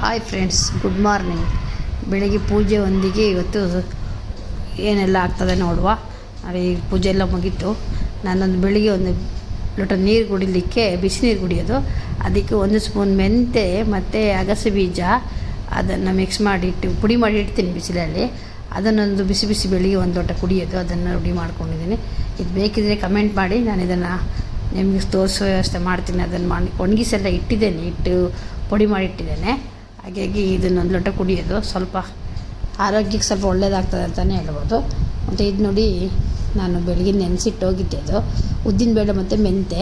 Hi friends, good morning. ಬೆಳಗ್ಗೆ ಪೂಜೆ ಒಂದಿಗೆ ಇವತ್ತು ಏನೆಲ್ಲ ಆಗ್ತದೆ ನೋಡುವ. ನೋಡಿ, ಪೂಜೆ ಎಲ್ಲ ಮುಗೀತು. ನಾನೊಂದು ಬೆಳಿಗ್ಗೆ ಒಂದು ಲೋಟ ನೀರು ಕುಡಿಲಿಕ್ಕೆ, ಬಿಸಿನೀರು ಕುಡಿಯೋದು. ಅದಕ್ಕೆ 1 ಸ್ಪೂನ್ ಮೆಂತೆ ಮತ್ತು ಅಗಸೆ ಬೀಜ ಅದನ್ನು ಮಿಕ್ಸ್ ಮಾಡಿಟ್ಟು ಪುಡಿ ಮಾಡಿ ಇಡ್ತೀನಿ ಬಿಸಿಲಲ್ಲಿ. ಅದನ್ನೊಂದು ಬಿಸಿ ಬಿಸಿ ಬೆಳಿಗ್ಗೆ ಒಂದು ಲೋಟ ಕುಡಿಯೋದು. ಅದನ್ನು ರೆಡಿ ಮಾಡ್ಕೊಂಡಿದ್ದೀನಿ. ಇದು ಬೇಕಿದ್ರೆ ಕಮೆಂಟ್ ಮಾಡಿ, ನಾನು ಇದನ್ನು ನಿಮಗೆ ತೋರಿಸೋ ವ್ಯವಸ್ಥೆ ಮಾಡ್ತೀನಿ. ಅದನ್ನು ಮಾಡಿ ಒಣಗಿಸೆಲ್ಲ ಇಟ್ಟಿದ್ದೇನೆ, ಇಟ್ಟು ಪುಡಿ ಮಾಡಿ ಇಟ್ಟಿದ್ದೇನೆ. ಹಾಗಾಗಿ ಇದನ್ನೊಂದು ಲೋಟ ಕುಡಿಯೋದು ಸ್ವಲ್ಪ ಆರೋಗ್ಯಕ್ಕೆ ಸ್ವಲ್ಪ ಒಳ್ಳೆಯದಾಗ್ತದೆ ಅಂತಲೇ ಹೇಳ್ಬೋದು. ಮತ್ತು ಇದು ನೋಡಿ, ನಾನು ಬೆಳಗ್ಗೆ ನೆನೆಸಿಟ್ಟು ಹೋಗಿದ್ದೆ. ಅದು ಉದ್ದಿನಬೇಳೆ ಮತ್ತು ಮೆಂತೆ,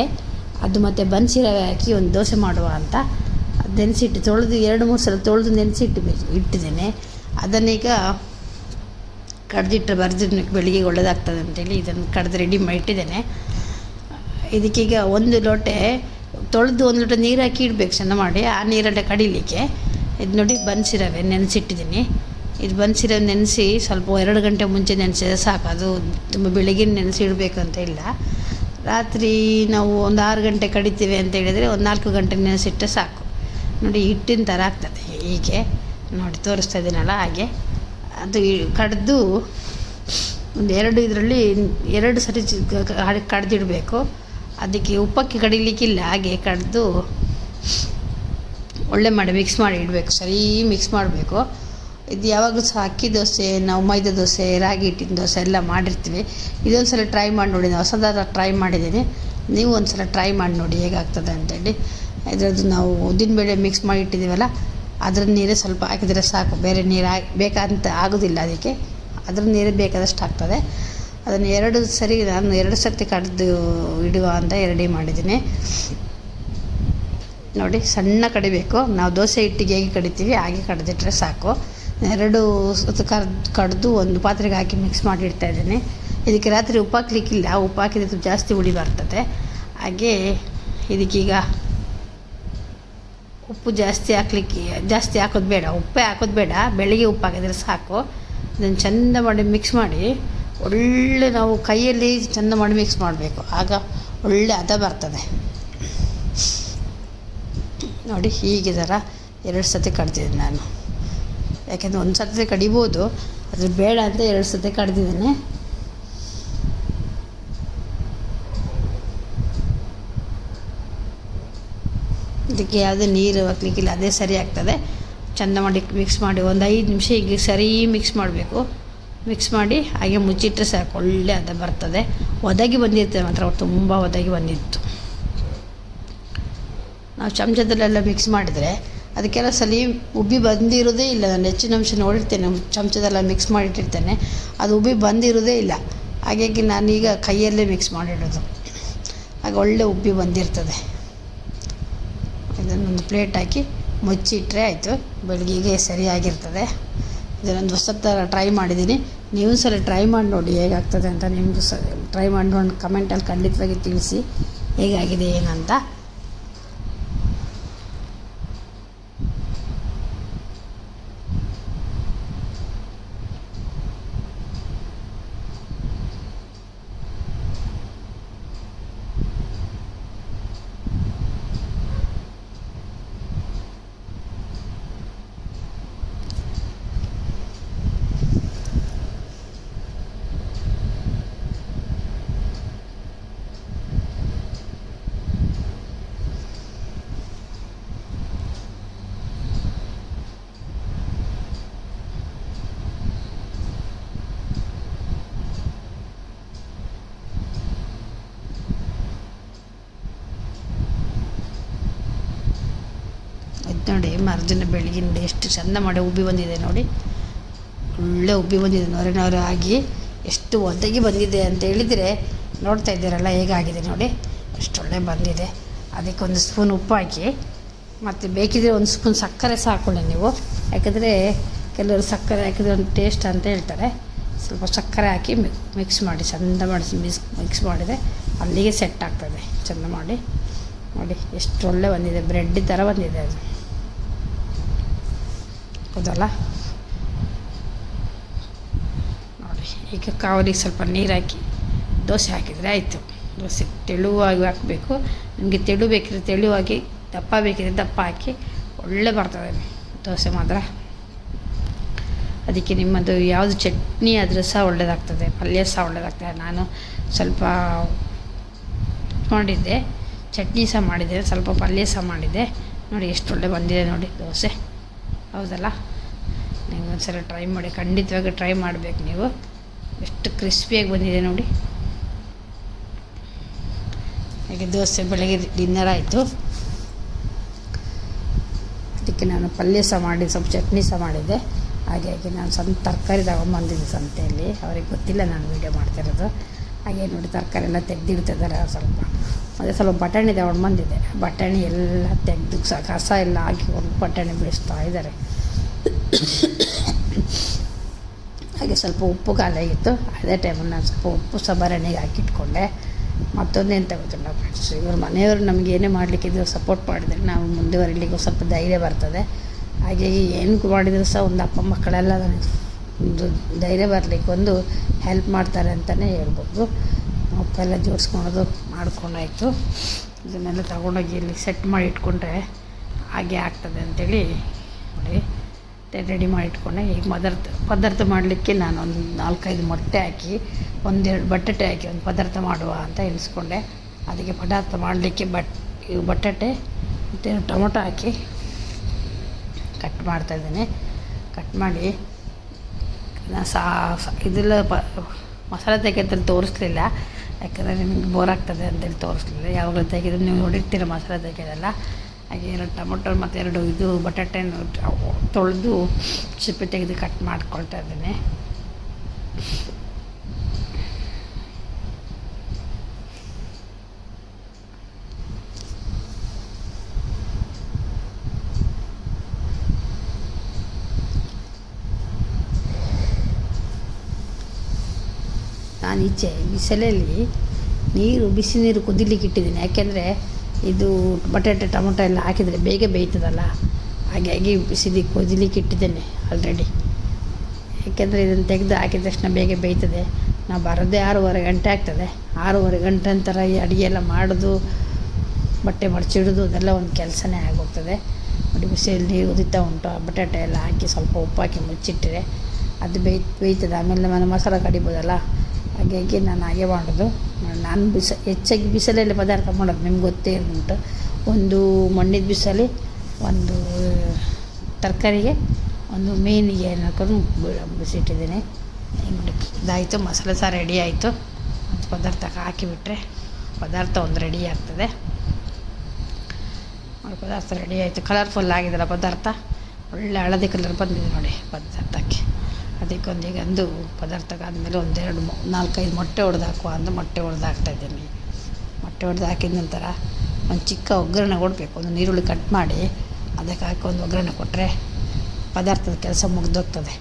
ಅದು ಮತ್ತು ಬನ್ಸಿರವೆ ಹಾಕಿ ಒಂದು ದೋಸೆ ಮಾಡುವ ಅಂತ ಅದು ನೆನೆಸಿಟ್ಟು ತೊಳೆದು 2-3 ಸಲ ತೊಳೆದು ಇಟ್ಟಿದ್ದೇನೆ. ಅದನ್ನೀಗ ಕಡ್ದಿಟ್ಟು ಬರೆದಿದ್ದು ಬೆಳಿಗ್ಗೆ ಒಳ್ಳೆಯದಾಗ್ತದೆ ಅಂತೇಳಿ ಇದನ್ನು ಕಡ್ದು ರೆಡಿ ಮಾಡಿ ಇಟ್ಟಿದ್ದೇನೆ. ಇದಕ್ಕೀಗ 1 ಲೋಟೆ ತೊಳೆದು 1 ಲೋಟ ನೀರು ಹಾಕಿ ಇಡಬೇಕು ಚೆಂದ ಮಾಡಿ. ಆ ನೀರಲ್ಲೇ ಕಡಿಲಿಕ್ಕೆ ಇದು ನೋಡಿ ಬನ್ಸಿರವೆ ನೆನೆಸಿಟ್ಟಿದ್ದೀನಿ. ಇದು ಬನ್ಸಿರವೆ ನೆನೆಸಿ ಸ್ವಲ್ಪ 2 ಗಂಟೆ ಮುಂಚೆ ನೆನೆಸಿದ್ರೆ ಸಾಕು. ಅದು ತುಂಬ ಬೆಳಗ್ಗೆ ನೆನೆಸಿ ಇಡಬೇಕಂತ ಇಲ್ಲ. ರಾತ್ರಿ ನಾವು ಒಂದು 6 ಗಂಟೆ ಕಡಿತೀವಿ ಅಂತ ಹೇಳಿದರೆ ಒಂದು 4 ಗಂಟೆ ನೆನೆಸಿಟ್ಟರೆ ಸಾಕು. ನೋಡಿ, ಹಿಟ್ಟಿನ ಥರ ಆಗ್ತದೆ. ಹೀಗೆ ನೋಡಿ ತೋರಿಸ್ತಾ ಇದ್ದೀನಲ್ಲ, ಹಾಗೆ ಅದು ಕಡ್ದು ಒಂದು 2 ಇದರಲ್ಲಿ 2 ಸರಿ ಕಡ್ದಿಡಬೇಕು. ಅದಕ್ಕೆ ಉಪ್ಪಕ್ಕೆ ಕಡಿಲಿಕ್ಕಿಲ್ಲ, ಹಾಗೆ ಕಡ್ದು ಒಳ್ಳೆ ಮಾಡಿ ಮಿಕ್ಸ್ ಮಾಡಿ ಇಡಬೇಕು. ಸರಿ ಮಿಕ್ಸ್ ಮಾಡಬೇಕು. ಇದು ಯಾವಾಗಲೂ ಸಹ ಅಕ್ಕಿ ದೋಸೆ, ನಾವು ಮೈದಾ ದೋಸೆ, ರಾಗಿ ಹಿಟ್ಟಿನ ದೋಸೆ ಎಲ್ಲ ಮಾಡಿರ್ತೀವಿ. ಇದೊಂದು ಸಲ ಟ್ರೈ ಮಾಡಿ ನೋಡಿ. ನಾನು ಹೊಸದಾದ ಟ್ರೈ ಮಾಡಿದ್ದೀನಿ. ನೀವು ಒಂದು ಸಲ ಟ್ರೈ ಮಾಡಿ ನೋಡಿ ಹೇಗಾಗ್ತದೆ ಅಂತೇಳಿ. ಇದರದ್ದು ನಾವು ಉದ್ದಿನಬೇಳೆ ಮಿಕ್ಸ್ ಮಾಡಿ ಇಟ್ಟಿದ್ದೀವಲ್ಲ, ಅದ್ರ ನೀರೇ ಸ್ವಲ್ಪ ಹಾಕಿದರೆ ಸಾಕು. ಬೇರೆ ನೀರು ಬೇಕಂತ ಆಗೋದಿಲ್ಲ ಅದಕ್ಕೆ. ಅದ್ರ ನೀರೇ ಬೇಕಾದಷ್ಟು ಆಗ್ತದೆ. ಅದನ್ನು 2 ಸರಿ ನಾನು 2 ಸರ್ತಿ ಕಡ್ದು ಇಡುವ ಅಂತ ರೆಡಿ ಮಾಡಿದ್ದೀನಿ. ನೋಡಿ, ಸಣ್ಣ ಕಡಿಬೇಕು. ನಾವು ದೋಸೆ ಹಿಟ್ಟಿಗೆ ಹೇಗೆ ಕಡಿತೀವಿ ಹಾಗೆ ಕಡ್ದಿಟ್ರೆ ಸಾಕು. 2 ಕಡ್ದು ಒಂದು ಪಾತ್ರೆಗೆ ಹಾಕಿ ಮಿಕ್ಸ್ ಮಾಡಿ ಇಡ್ತಾ ಇದ್ದೀನಿ. ಇದಕ್ಕೆ ರಾತ್ರಿ ಉಪ್ಪು ಹಾಕ್ಲಿಕ್ಕಿಲ್ಲ. ಉಪ್ಪು ಹಾಕಿದ್ರೆ ಜಾಸ್ತಿ ಹುಳಿ ಬರ್ತದೆ. ಹಾಗೆ ಇದಕ್ಕೀಗ ಉಪ್ಪು ಜಾಸ್ತಿ ಹಾಕೋದು ಬೇಡ, ಉಪ್ಪೇ ಹಾಕೋದು ಬೇಡ. ಬೆಳಿಗ್ಗೆ ಉಪ್ಪು ಹಾಕಿದರೆ ಸಾಕು. ಇದನ್ನು ಚೆಂದ ಮಾಡಿ ಮಿಕ್ಸ್ ಮಾಡಿ, ಒಳ್ಳೆ ನಾವು ಕೈಯಲ್ಲಿ ಚೆಂದ ಮಾಡಿ ಮಿಕ್ಸ್ ಮಾಡಬೇಕು. ಆಗ ಒಳ್ಳೆ ಹದ ಬರ್ತದೆ. ನೋಡಿ, ಹೀಗೆ ಥರ 2 ಸತಿ ಕಡ್ದಿದ್ದೀನಿ ನಾನು. ಯಾಕೆಂದರೆ 1 ಸತಿ ಕಡಿಬೋದು, ಆದರೆ ಬೇಡ ಅಂತ 2 ಸತಿ ಕಡ್ದಿದ್ದೀನಿ. ಇದಕ್ಕೆ ಯಾವುದೇ ನೀರು ಹಾಕ್ಲಿಕ್ಕಿಲ್ಲ, ಅದೇ ಸರಿ ಆಗ್ತದೆ. ಚೆಂದ ಮಾಡಿ ಮಿಕ್ಸ್ ಮಾಡಿ ಒಂದು 5 ನಿಮಿಷ ಹೀಗೆ ಸರಿ ಮಿಕ್ಸ್ ಮಾಡಬೇಕು. ಮಿಕ್ಸ್ ಮಾಡಿ ಹಾಗೆ ಮುಚ್ಚಿಟ್ಟರೆ ಸಾಕು, ಒಳ್ಳೆ ಹದ ಬರ್ತದೆ. ಒದಗಿ ಬಂದಿರ್ತದೆ ಮಾತ್ರ, ತುಂಬ ಒದಗಿ ಬಂದಿತ್ತು. ನಾವು ಚಮಚದಲ್ಲೆಲ್ಲ ಮಿಕ್ಸ್ ಮಾಡಿದರೆ ಅದು ಕೆಲವು ಸಲ ಉಬ್ಬಿ ಬಂದಿರೋದೇ ಇಲ್ಲ. ನಾನು ಹೆಚ್ಚಿನ ಅಂಶ ನೋಡಿರ್ತೇನೆ, ಚಮಚದೆಲ್ಲ ಮಿಕ್ಸ್ ಮಾಡಿಟ್ಟಿರ್ತೇನೆ, ಅದು ಉಬ್ಬಿ ಬಂದಿರೋದೇ ಇಲ್ಲ. ಹಾಗಾಗಿ ನಾನೀಗ ಕೈಯಲ್ಲೇ ಮಿಕ್ಸ್ ಮಾಡಿಡೋದು, ಆಗ ಒಳ್ಳೆ ಉಬ್ಬಿ ಬಂದಿರ್ತದೆ. ಇದನ್ನೊಂದು ಪ್ಲೇಟ್ ಹಾಕಿ ಮುಚ್ಚಿಟ್ರೆ ಆಯಿತು. ಬೆಳಗ್ಗೆಗೆ ಸರಿಯಾಗಿರ್ತದೆ. ಇದನ್ನೊಂದು ಹೊಸ ಥರ ಟ್ರೈ ಮಾಡಿದ್ದೀನಿ. ನೀವು ಸಲ ಟ್ರೈ ಮಾಡಿ ನೋಡಿ ಹೇಗಾಗ್ತದೆ ಅಂತ. ನಿಮಗೂ ಟ್ರೈ ಮಾಡಿ ನೋಡಿ ಕಮೆಂಟಲ್ಲಿ ಖಂಡಿತವಾಗಿ ತಿಳಿಸಿ ಹೇಗಾಗಿದೆ ಏನಂತ. ನೋಡಿ, ಮರುದಿನ ಬೆಳಗ್ಗೆ ನೋಡಿ ಎಷ್ಟು ಚೆಂದ ಮಾಡಿ ಉಬ್ಬಿ ಬಂದಿದೆ. ನೋಡಿ, ಒಳ್ಳೆ ಉಬ್ಬಿ ಬಂದಿದೆ, ನೊರೆ ಆಗಿ ಎಷ್ಟು ಒದಗಿ ಬಂದಿದೆ ಅಂತ ಹೇಳಿದರೆ ನೋಡ್ತಾ ಇದ್ದೀರಲ್ಲ ಹೇಗಾಗಿದೆ ನೋಡಿ, ಅಷ್ಟು ಒಳ್ಳೆ ಬಂದಿದೆ. ಅದಕ್ಕೆ 1 ಸ್ಪೂನ್ ಉಪ್ಪು ಹಾಕಿ, ಮತ್ತು ಬೇಕಿದ್ರೆ 1 ಸ್ಪೂನ್ ಸಕ್ಕರೆ ಸಾಕೊಳ್ಳಿ ನೀವು. ಯಾಕೆಂದರೆ ಕೆಲವರು ಸಕ್ಕರೆ ಹಾಕಿದ್ರೆ ಒಂದು ಟೇಸ್ಟ್ ಅಂತ ಹೇಳ್ತಾರೆ. ಸ್ವಲ್ಪ ಸಕ್ಕರೆ ಹಾಕಿ ಮಿಕ್ಸ್ ಮಾಡಿ, ಚೆಂದ ಮಾಡಿ ಮಿಕ್ಸ್ ಮಾಡಿದರೆ ಅಲ್ಲಿಗೆ ಸೆಟ್ ಆಗ್ತದೆ ಚೆಂದ ಮಾಡಿ. ನೋಡಿ, ಎಷ್ಟು ಒಳ್ಳೆ ಬಂದಿದೆ, ಬ್ರೆಡ್ ಥರ ಬಂದಿದೆ ಅದು, ಹೌದಲ್ಲ. ನೋಡಿ, ಈಗ ಕಾವಲಿಗೆ ಸ್ವಲ್ಪ ನೀರು ಹಾಕಿ ದೋಸೆ ಹಾಕಿದರೆ ಆಯಿತು. ದೋಸೆ ತೆಳುವಾಗಿ ಹಾಕಬೇಕು. ನಿಮಗೆ ತೆಳು ಬೇಕಿದ್ರೆ ತೆಳುವಾಗಿ, ದಪ್ಪ ಬೇಕಿದ್ರೆ ದಪ್ಪ ಹಾಕಿ ಒಳ್ಳೆ ಬರ್ತದೆ ದೋಸೆ ಮಾತ್ರ. ಅದಕ್ಕೆ ನಿಮ್ಮದು ಯಾವುದು ಚಟ್ನಿ ಆದರೂ ಸಹ ಒಳ್ಳೆಯದಾಗ್ತದೆ, ಪಲ್ಯ ಸಹ ಒಳ್ಳೆಯದಾಗ್ತದೆ. ನಾನು ಸ್ವಲ್ಪ ಮಾಡಿದ್ದೆ, ಚಟ್ನಿ ಸಹ ಮಾಡಿದ್ದೆ, ಸ್ವಲ್ಪ ಪಲ್ಯ ಸಹ ಮಾಡಿದ್ದೆ. ನೋಡಿ ಎಷ್ಟು ಒಳ್ಳೆ ಬಂದಿದೆ ನೋಡಿ ದೋಸೆ, ಹೌದಲ್ಲ? ನೀವು ಒಂದ್ಸಲ ಟ್ರೈ ಮಾಡಿ, ಖಂಡಿತವಾಗಿ ಟ್ರೈ ಮಾಡಬೇಕು ನೀವು. ಎಷ್ಟು ಕ್ರಿಸ್ಪಿಯಾಗಿ ಬಂದಿದೆ ನೋಡಿ. ಹಾಗೆ ದೋಸೆ ಬೆಳಗ್ಗೆ ಡಿನ್ನರ್ ಆಯಿತು. ಅದಕ್ಕೆ ನಾನು ಪಲ್ಯ ಸಹ ಮಾಡಿ ಸ್ವಲ್ಪ ಚಟ್ನಿ ಸಹ ಮಾಡಿದ್ದೆ. ಹಾಗೆ ನಾನು ಸ್ವಲ್ಪ ತರಕಾರಿ ತಗೊಂಬಂದಿದ್ದೆ ಸಂತೆಯಲ್ಲಿ, ಅವ್ರಿಗೆ ಗೊತ್ತಿಲ್ಲ ನಾನು ವೀಡಿಯೋ ಮಾಡ್ತಿರೋದು. ಹಾಗೆ ನೋಡಿ ತರಕಾರಿ ಎಲ್ಲ ತೆಗೆದಿಡ್ತಿದ್ದಾರೆ ಸ್ವಲ್ಪ. ಮತ್ತು ಸ್ವಲ್ಪ ಬಟಾಣಿ ತಗೊಂಡು ಬಂದಿದ್ದೆ, ಬಟಾಣಿ ಎಲ್ಲ ತೆಗೆದು ಕಸ ಎಲ್ಲ ಹಾಕಿಕೊಂಡು ಬಟಾಣಿ ಬಿಡಿಸ್ತಾ ಇದ್ದಾರೆ. ಹಾಗೆ ಸ್ವಲ್ಪ ಉಪ್ಪು ಖಾಲಿಯಾಗಿತ್ತು, ಅದೇ ಟೈಮಲ್ಲಿ ನಾನು ಸ್ವಲ್ಪ ಉಪ್ಪು ಸಹ ಭರಣಿಗೆ ಹಾಕಿಟ್ಕೊಂಡೆ. ಮತ್ತೊಂದೇನು ತಗೋತಿಲ್ಲ ಫ್ರೆಂಡ್ಸ್, ಇವ್ರ ಮನೆಯವರು ನಮಗೆ ಏನೇ ಮಾಡಲಿಕ್ಕಿದ್ರು ಸಪೋರ್ಟ್ ಮಾಡಿದರೆ ನಾವು ಮುಂದುವರಿಲಿಕ್ಕೂ ಸ್ವಲ್ಪ ಧೈರ್ಯ ಬರ್ತದೆ. ಹಾಗಾಗಿ ಏನು ಮಾಡಿದರೂ ಸಹ ಒಂದು ಅಪ್ಪ ಮಕ್ಕಳೆಲ್ಲ ಒಂದು ಧೈರ್ಯ ಬರಲಿಕ್ಕೆ ಒಂದು ಹೆಲ್ಪ್ ಮಾಡ್ತಾರೆ ಅಂತಲೇ ಹೇಳ್ಬೋದು. ಉಪ್ಪೆಲ್ಲ ಜೋಡಿಸ್ಕೊಳೋದು ಮಾಡ್ಕೊಂಡಾಯಿತು. ಇದನ್ನೆಲ್ಲ ತಗೊಂಡೋಗಿ ಇಲ್ಲಿ ಸೆಟ್ ಮಾಡಿ ಇಟ್ಕೊಂಡ್ರೆ ಹಾಗೆ ಆಗ್ತದೆ ಅಂಥೇಳಿ ನೋಡಿ ರೆಡಿ ಮಾಡಿ ಇಟ್ಕೊಂಡೆ. ಈಗ ಪದಾರ್ಥ ಮಾಡಲಿಕ್ಕೆ ನಾನು ಒಂದು 4-5 ಮೊಟ್ಟೆ ಹಾಕಿ, 1-2 ಬಟಾಟೆ ಹಾಕಿ ಒಂದು ಪದಾರ್ಥ ಮಾಡುವ ಅಂತ ಎಣಿಸ್ಕೊಂಡೆ. ಅದಕ್ಕೆ ಪದಾರ್ಥ ಮಾಡಲಿಕ್ಕೆ ಬಟಾಟೆ ಮತ್ತು ಟೊಮೊಟೊ ಹಾಕಿ ಕಟ್ ಮಾಡ್ತಾಯಿದ್ದೇನೆ. ಕಟ್ ಮಾಡಿ ಇದೆಲ್ಲ ಮಸಾಲೆ ತೆಗೆದಲ್ಲಿ ತೋರಿಸ್ಲಿಲ್ಲ, ಯಾಕಂದರೆ ನಿಮಗೆ ಬೋರ್ ಆಗ್ತದೆ ಅಂತೇಳಿ ತೋರಿಸ್ಲಿಲ್ಲ. ಯಾವಾಗಲೂ ತೆಗೆದು ನೀವು ನೋಡಿರ್ತೀರ ಮಸಾಲೆ ತೆಗೆಯೋದೆಲ್ಲ. ಹಾಗೆ 2 ಟೊಮೊಟೊ ಮತ್ತು 2 ಬಟಾಟೆನ ತೊಳೆದು ಸಿಪ್ಪೆ ತೆಗೆದು ಕಟ್ ಮಾಡ್ಕೊಳ್ತಾ ಇದ್ದೇನೆ. ನಾನು ಈಚೆ ಬಿಸಿಲಲ್ಲಿ ಬಿಸಿ ನೀರು ಕುದಿಲಿಕ್ಕೆ ಇಟ್ಟಿದ್ದೀನಿ. ಯಾಕೆಂದರೆ ಇದು ಬಟಾಟೆ ಟೊಮೊಟೊ ಎಲ್ಲ ಹಾಕಿದರೆ ಬೇಗ ಬೇಯ್ತದಲ್ಲ, ಹಾಗಾಗಿ ಬಿಸಿಲಿಗೆ ಕುದಿಲಿಕ್ಕೆ ಇಟ್ಟಿದ್ದೇನೆ ಆಲ್ರೆಡಿ. ಯಾಕೆಂದರೆ ಇದನ್ನು ತೆಗೆದು ಹಾಕಿದ ತಕ್ಷಣ ಬೇಗ ಬೇಯ್ತದೆ. ನಾವು ಬರೋದೇ 6:30 ಗಂಟೆ ಆಗ್ತದೆ. 6:30 ಗಂಟೆ ನಂತರ ಈ ಅಡುಗೆ ಎಲ್ಲ ಮಾಡೋದು, ಬಟ್ಟೆ ಮಡಚಿಡೋದು ಅದೆಲ್ಲ ಒಂದು ಕೆಲಸನೇ ಆಗೋಗ್ತದೆ. ನೋಡಿ ಬಿಸಿಯಲ್ಲಿ ನೀರು ಕುದೀತಾ ಉಂಟು. ಬಟಾಟೆ ಎಲ್ಲ ಹಾಕಿ ಸ್ವಲ್ಪ ಉಪ್ಪು ಹಾಕಿ ಮುಚ್ಚಿಟ್ಟರೆ ಅದು ಬೇಯ್ತದೆ. ಆಮೇಲೆ ನಾನು ಮಸಾಲೆ ಕಡಿಬೋದಲ್ಲ, ಹಾಗಾಗಿ ನಾನು ಹಾಗೆ ಮಾಡೋದು. ನಾನು ಹೆಚ್ಚಾಗಿ ಬಿಸಿಲಲ್ಲಿ ಪದಾರ್ಥ ಮಾಡೋದು, ನಿಮ್ಗೆ ಗೊತ್ತೇ ಉಂಟು. ಒಂದು ಮಣ್ಣಿನ ಬಿಸಿಲಿ, ಒಂದು ತರಕಾರಿಗೆ, ಒಂದು ಮೀನಿಗೆ ಹಾಕೊಂಡು ಬಿಸಿಟ್ಟಿದ್ದೀನಿ. ಇದಾಯಿತು, ಮಸಾಲೆ ಸಹ ರೆಡಿ ಆಯಿತು. ಮತ್ತು ಪದಾರ್ಥಕ್ಕೆ ಹಾಕಿಬಿಟ್ರೆ ಪದಾರ್ಥ ಒಂದು ರೆಡಿ ಆಗ್ತದೆ. ಪದಾರ್ಥ ರೆಡಿ ಆಯಿತು. ಕಲರ್ಫುಲ್ ಆಗಿದೆಲ್ಲ ಪದಾರ್ಥ, ಒಳ್ಳೆ ಹಳದಿ ಕಲರ್ ಬಂದಿದೆ ನೋಡಿ ಪದಾರ್ಥಕ್ಕೆ. ಅದಕ್ಕೊಂದೀಗೊಂದು ಪದಾರ್ಥಕ್ಕಾದಮೇಲೆ 4-5 ಮೊಟ್ಟೆ ಹೊಡೆದು ಹಾಕುವ ಅಂತ ಮೊಟ್ಟೆ ಹೊಡೆದು ಹಾಕ್ತಾಯಿದ್ದೀನಿ. ಮೊಟ್ಟೆ ಹೊಡೆದು ಹಾಕಿದ ನಂತರ ಒಂದು ಚಿಕ್ಕ ಒಗ್ಗರಣೆ ಕೊಡಬೇಕು. ಒಂದು ನೀರುಳ್ಳಿ ಕಟ್ ಮಾಡಿ ಅದಕ್ಕೆ ಹಾಕಿ ಒಂದು ಒಗ್ಗರಣೆ ಕೊಟ್ಟರೆ ಪದಾರ್ಥದ ಕೆಲಸ ಮುಗಿದೋಗ್ತದೆ.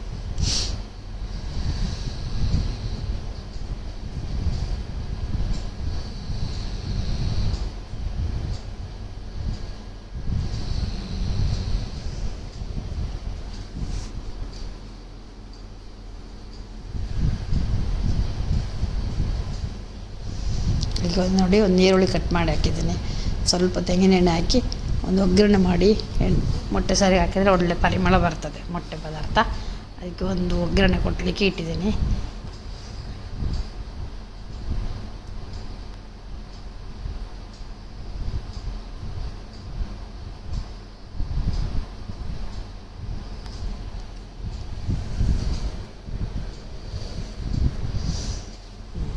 ಈಗ ನೋಡಿ ಒಂದು ಈರುಳ್ಳಿ ಕಟ್ ಮಾಡಿ ಹಾಕಿದ್ದೀನಿ, ಸ್ವಲ್ಪ ತೆಂಗಿನೆಣ್ಣೆ ಹಾಕಿ ಒಂದು ಒಗ್ಗರಣೆ ಮಾಡಿ ಮೊಟ್ಟೆ ಸಾರಿಗೆ ಹಾಕಿದರೆ ಒಳ್ಳೆ ಪರಿಮಳ ಬರ್ತದೆ ಮೊಟ್ಟೆ ಪದಾರ್ಥ. ಅದಕ್ಕೆ ಒಂದು ಒಗ್ಗರಣೆ ಕೊಡಲಿಕ್ಕೆ ಇಟ್ಟಿದ್ದೀನಿ.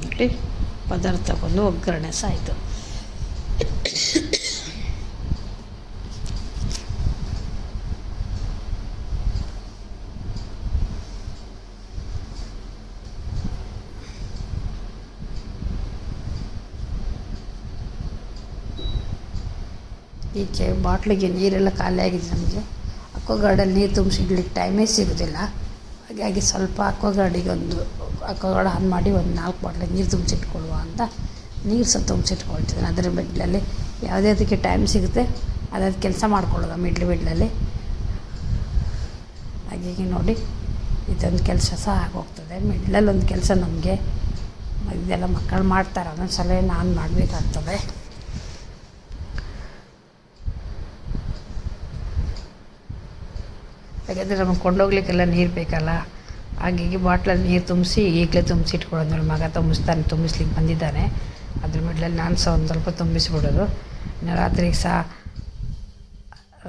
ನೋಡಿ ಪದಾರ್ಥಕ್ಕೊಂದು ಒಗ್ಗರಣೆ ಸಹ ಆಯಿತು. ಈಚೆ ಬಾಟ್ಲಿಗೆ ನೀರೆಲ್ಲ ಖಾಲಿ ಆಗಿದೆ ನಮಗೆ. ಅಕ್ವಾಗಾರ್ಡಲ್ಲಿ ನೀರು ತುಂಬಿಸಿಡ್ಲಿಕ್ಕೆ ಟೈಮೇ ಸಿಗೋದಿಲ್ಲ. ಹಾಗಾಗಿ ಸ್ವಲ್ಪ ಅಕ್ವಾಗಾರ್ಡಿಗೆ ಅಕ್ವಾಗಾರ್ಡ್ ಆನ್ ಮಾಡಿ ಒಂದು 4 ಬಾಟ್ಲಿಗೆ ನೀರು ತುಂಬಿಸಿಟ್ಕೊಳ್ಳುವ ಅಂತ ನೀರು ಸಹ ತುಂಬಿಸಿಟ್ಕೊಳ್ತಿದ್ದೀನಿ. ಅದರ ಮಿಡ್ಲಲ್ಲಿ ಯಾವುದೇ ಅದಕ್ಕೆ ಟೈಮ್ ಸಿಗುತ್ತೆ ಅದಾದ ಕೆಲಸ ಮಾಡ್ಕೊಳ್ಳೋದು ಮಿಡ್ಲಲ್ಲಿ. ಹಾಗಾಗಿ ನೋಡಿ ಇದೊಂದು ಕೆಲಸ ಸಹ ಆಗೋಗ್ತದೆ. ಮಿಡ್ಲಲ್ಲಿ ಒಂದು ಕೆಲಸ ನಮಗೆ ಇದೆಲ್ಲ ಮಕ್ಕಳು ಮಾಡ್ತಾರೆ, ಒಂದೊಂದು ಸಲ ನಾನು ಮಾಡಬೇಕಾಗ್ತದೆ. ಯಾಕಂದರೆ ನಮಗೆ ಕೊಂಡೋಗ್ಲಿಕ್ಕೆಲ್ಲ ನೀರು ಬೇಕಲ್ಲ. ಹಾಗಾಗಿ ಬಾಟ್ಲಲ್ಲಿ ನೀರು ತುಂಬಿಸಿ ಈಗಲೇ ತುಂಬಿಸಿ ಇಟ್ಕೊಳ್ಳೋದು. ನೋಡಿ ಮಗ ತುಂಬಿಸ್ಲಿಕ್ಕೆ ಬಂದಿದ್ದಾನೆ. ಅದ್ರ ಮಿಡ್ಲಲ್ಲಿ ನಾನು ಸಹ ಒಂದು ಸ್ವಲ್ಪ ತುಂಬಿಸ್ಬಿಡೋದು. ಇನ್ನು ರಾತ್ರಿಗೆ ಸಹ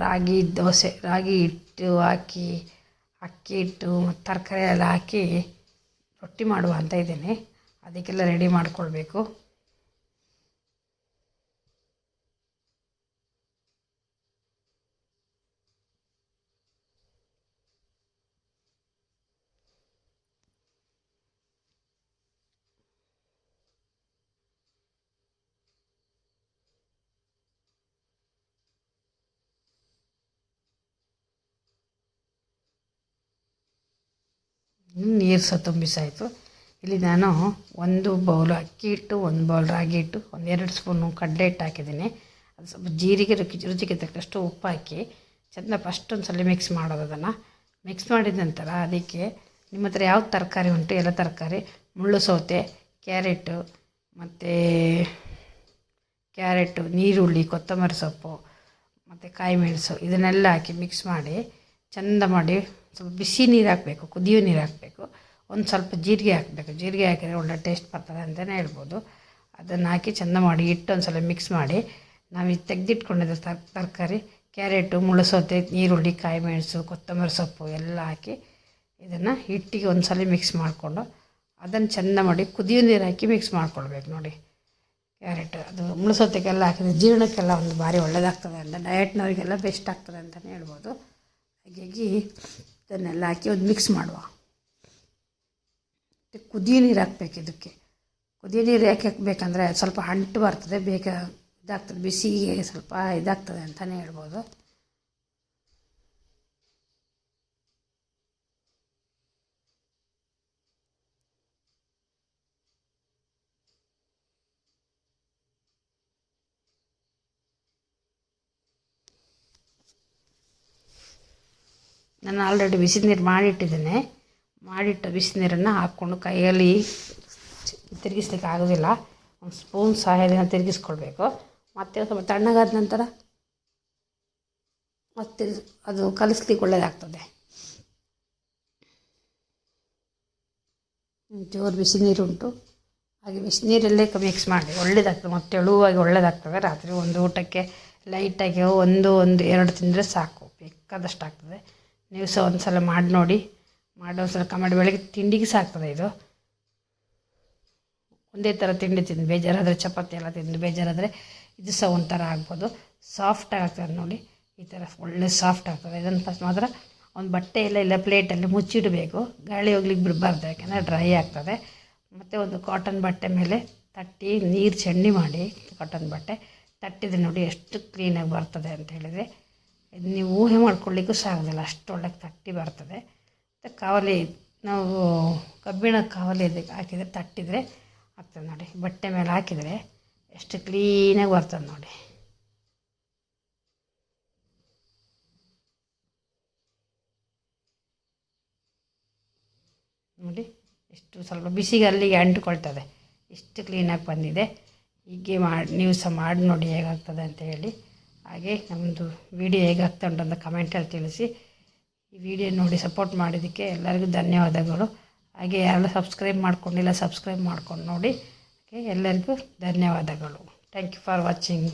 ರಾಗಿ ದೋಸೆ, ರಾಗಿ ಹಿಟ್ಟು ಹಾಕಿ ಅಕ್ಕಿ ಹಿಟ್ಟು ಮತ್ತು ತರಕಾರಿ ಎಲ್ಲ ಹಾಕಿ ರೊಟ್ಟಿ ಮಾಡುವ ಅಂತ ಇದ್ದೇನೆ. ಅದಕ್ಕೆಲ್ಲ ರೆಡಿ ಮಾಡಿಕೊಳ್ಬೇಕು. ನೀರು ಸಹ ತುಂಬಿಸಾಯಿತು. ಇಲ್ಲಿ ನಾನು 1 ಬೌಲ್ ಅಕ್ಕಿ ಹಿಟ್ಟು, 1 ಬೌಲ್ ರಾಗಿ ಹಿಟ್ಟು, 2 ಸ್ಪೂನು ಕಡಲೆ ಹಿಟ್ಟು ಹಾಕಿದ್ದೀನಿ. ಅದು ಸ್ವಲ್ಪ ಜೀರಿಗೆ ರುಚಿಗೆ ತಕ್ಕಷ್ಟು ಉಪ್ಪು ಹಾಕಿ ಚೆಂದ ಫಸ್ಟ್ ಒಂದು ಸಲ ಮಿಕ್ಸ್ ಮಾಡೋದು. ಅದನ್ನು ಮಿಕ್ಸ್ ಮಾಡಿದ ನಂತರ ಅದಕ್ಕೆ ನಿಮ್ಮ ಹತ್ರ ಯಾವ ತರಕಾರಿ ಉಂಟು ಎಲ್ಲ ತರಕಾರಿ, ಮುಳ್ಳು ಸೌತೆ, ಕ್ಯಾರೆಟು, ನೀರುಳ್ಳಿ, ಕೊತ್ತಂಬರಿ ಸೊಪ್ಪು ಮತ್ತು ಕಾಯಿ ಮೆಣಸು ಇದನ್ನೆಲ್ಲ ಹಾಕಿ ಮಿಕ್ಸ್ ಮಾಡಿ ಚೆಂದ ಮಾಡಿ ಸ್ವಲ್ಪ ಬಿಸಿ ನೀರು ಹಾಕಬೇಕು, ಕುದಿಯೋ ನೀರು ಹಾಕಬೇಕು. ಒಂದು ಸ್ವಲ್ಪ ಜೀರಿಗೆ ಹಾಕಬೇಕು. ಜೀರಿಗೆ ಹಾಕಿದರೆ ಒಳ್ಳೆ ಟೇಸ್ಟ್ ಬರ್ತದೆ ಅಂತಲೇ ಹೇಳ್ಬೋದು. ಅದನ್ನು ಹಾಕಿ ಚೆಂದ ಮಾಡಿ ಇಟ್ಟು ಒಂದು ಸಲ ಮಿಕ್ಸ್ ಮಾಡಿ ನಾವು ಇದು ತೆಗೆದಿಟ್ಕೊಂಡಿದ್ದ ತರಕಾರಿ ಕ್ಯಾರೆಟು, ಮುಳ್ಳು ಸೌತೆ, ನೀರುಳ್ಳಿ, ಕಾಯಿ ಮೆಣಸು, ಕೊತ್ತಂಬರಿ ಸೊಪ್ಪು ಎಲ್ಲ ಹಾಕಿ ಇದನ್ನು ಹಿಟ್ಟಿಗೆ ಒಂದು ಸಲ ಮಿಕ್ಸ್ ಮಾಡಿಕೊಂಡು ಅದನ್ನು ಚೆಂದ ಮಾಡಿ ಕುದಿಯೋ ನೀರು ಹಾಕಿ ಮಿಕ್ಸ್ ಮಾಡ್ಕೊಳ್ಬೇಕು. ನೋಡಿ ಕ್ಯಾರೆಟ್ ಅದು ಮುಳ್ಳು ಸೌತೆಗೆಲ್ಲ ಹಾಕಿದ್ರೆ ಜೀರ್ಣಕ್ಕೆಲ್ಲ ಒಂದು ಭಾರಿ ಒಳ್ಳೆಯದಾಗ್ತದೆ ಅಂತ, ಡಯಟ್ನವರಿಗೆಲ್ಲ ಬೆಸ್ಟ್ ಆಗ್ತದೆ ಅಂತಲೇ ಹೇಳ್ಬೋದು. ಹಾಗಾಗಿ ಇದನ್ನೆಲ್ಲ ಹಾಕಿ ಒಂದು ಮಿಕ್ಸ್ ಮಾಡುವ. ಕುದಿಯೋ ನೀರು ಹಾಕ್ಬೇಕು. ಇದಕ್ಕೆ ಕುದಿಯೋ ನೀರು ಯಾಕೆ ಹಾಕಬೇಕಂದ್ರೆ ಸ್ವಲ್ಪ ಅಂಟು ಬರ್ತದೆ, ಬೇಗ ಇದಾಗ್ತದೆ, ಬಿಸಿಗೆ ಸ್ವಲ್ಪ ಇದಾಗ್ತದೆ ಅಂತಲೇ ಹೇಳ್ಬೋದು. ನಾನು ಆಲ್ರೆಡಿ ಬಿಸಿ ನೀರು ಮಾಡಿಟ್ಟಿದ್ದೇನೆ. ಮಾಡಿಟ್ಟ ಬಿಸಿ ನೀರನ್ನು ಹಾಕ್ಕೊಂಡು ಕೈಯಲ್ಲಿ ತಿರುಗಿಸ್ಲಿಕ್ಕೆ ಆಗೋದಿಲ್ಲ, ಒಂದು ಸ್ಪೂನ್ ಸಹಾಯದಿಂದ ತಿರುಗಿಸ್ಕೊಳ್ಬೇಕು. ಮತ್ತು ಸ್ವಲ್ಪ ತಣ್ಣಗಾದ ನಂತರ ಮತ್ತೆ ಅದು ಕಲಿಸ್ಲಿಕ್ಕೆ ಒಳ್ಳೆಯದಾಗ್ತದೆ. ಜೋರು ಬಿಸಿ ನೀರುಂಟು, ಹಾಗೆ ಬಿಸಿ ನೀರಲ್ಲೇ ಮಿಕ್ಸ್ ಮಾಡಿ ಒಳ್ಳೆಯದಾಗ್ತದೆ. ಮತ್ತು ತೆಳುವಾಗಿ ಒಳ್ಳೆಯದಾಗ್ತದೆ. ರಾತ್ರಿ ಒಂದು ಊಟಕ್ಕೆ ಲೈಟಾಗಿ 1-2 ತಿಂದರೆ ಸಾಕು, ಬೇಕಾದಷ್ಟು ಆಗ್ತದೆ. ನೀವು ಸಹ ಒಂದು ಸಲ ಮಾಡಿ ನೋಡಿ, ಒಂದು ಸಲ ಕಮೆಂಟ್. ಬೆಳಗ್ಗೆ ತಿಂಡಿಗೆ ಸಹ ಆಗ್ತದೆ ಇದು. ಒಂದೇ ಥರ ತಿಂಡಿ ತಿಂದು ಬೇಜಾರಾದರೆ, ಚಪಾತಿ ಎಲ್ಲ ತಿಂದು ಬೇಜಾರಾದರೆ ಇದು ಸಹ ಒಂಥರ ಆಗ್ಬೋದು. ಸಾಫ್ಟಾಗಿ ಆಗ್ತದೆ ನೋಡಿ, ಈ ಥರ ಒಳ್ಳೆ ಸಾಫ್ಟ್ ಆಗ್ತದೆ. ಇದನ್ನು ಫಸ್ಟ್ ಮಾತ್ರ ಒಂದು ಬಟ್ಟೆ ಇಲ್ಲ ಪ್ಲೇಟಲ್ಲಿ ಮುಚ್ಚಿಡಬೇಕು, ಗಾಳಿ ಹೋಗ್ಲಿಕ್ಕೆ ಬಿಡಬಾರ್ದು, ಯಾಕೆಂದರೆ ಡ್ರೈ ಆಗ್ತದೆ. ಮತ್ತು ಒಂದು ಕಾಟನ್ ಬಟ್ಟೆ ಮೇಲೆ ತಟ್ಟಿ ನೀರು ಚಂಡಿ ಮಾಡಿ, ಕಾಟನ್ ಬಟ್ಟೆ ತಟ್ಟಿದ್ರೆ ನೋಡಿ ಎಷ್ಟು ಕ್ಲೀನಾಗಿ ಬರ್ತದೆ ಅಂತ ಹೇಳಿದರೆ ಇದು ನೀವು ಊಹೆ ಮಾಡ್ಕೊಳ್ಳಿಕ್ಕೂ ಸಹ ಆಗೋದಿಲ್ಲ, ಅಷ್ಟು ಒಳ್ಳೆ ತಟ್ಟಿ ಬರ್ತದೆ. ಮತ್ತು ಕಾವಲಿ, ನಾವು ಕಬ್ಬಿಣ ಕಾವಲಿ ಅದಕ್ಕೆ ಹಾಕಿದರೆ ತಟ್ಟಿದರೆ ಆಗ್ತದೆ ನೋಡಿ. ಬಟ್ಟೆ ಮೇಲೆ ಹಾಕಿದರೆ ಎಷ್ಟು ಕ್ಲೀನಾಗಿ ಬರ್ತದೆ ನೋಡಿ. ನೋಡಿ ಎಷ್ಟು ಸ್ವಲ್ಪ ಬಿಸಿಗೆ ಅಲ್ಲಿಗೆ ಅಂಟಿಕೊಳ್ತದೆ, ಎಷ್ಟು ಕ್ಲೀನಾಗಿ ಬಂದಿದೆ. ಹೀಗೆ ಮಾಡಿ ನೀವು ಸಹ ಮಾಡಿ ನೋಡಿ ಹೇಗಾಗ್ತದೆ ಅಂತ ಹೇಳಿ. ಹಾಗೆ ನಮ್ಮದು ವಿಡಿಯೋ ಹೇಗಾಗ್ತಾ ಉಂಟು ಅಂತ ಕಮೆಂಟಲ್ಲಿ ತಿಳಿಸಿ. ಈ ವಿಡಿಯೋ ನೋಡಿ ಸಪೋರ್ಟ್ ಮಾಡಿದ್ದಕ್ಕೆ ಎಲ್ಲರಿಗೂ ಧನ್ಯವಾದಗಳು. ಹಾಗೆ ಯಾರೆಲ್ಲ ಸಬ್ಸ್ಕ್ರೈಬ್ ಮಾಡ್ಕೊಂಡಿಲ್ಲ ಸಬ್ಸ್ಕ್ರೈಬ್ ಮಾಡ್ಕೊಂಡು ನೋಡಿ. ಎಲ್ಲರಿಗೂ ಧನ್ಯವಾದಗಳು. Thank you for watching.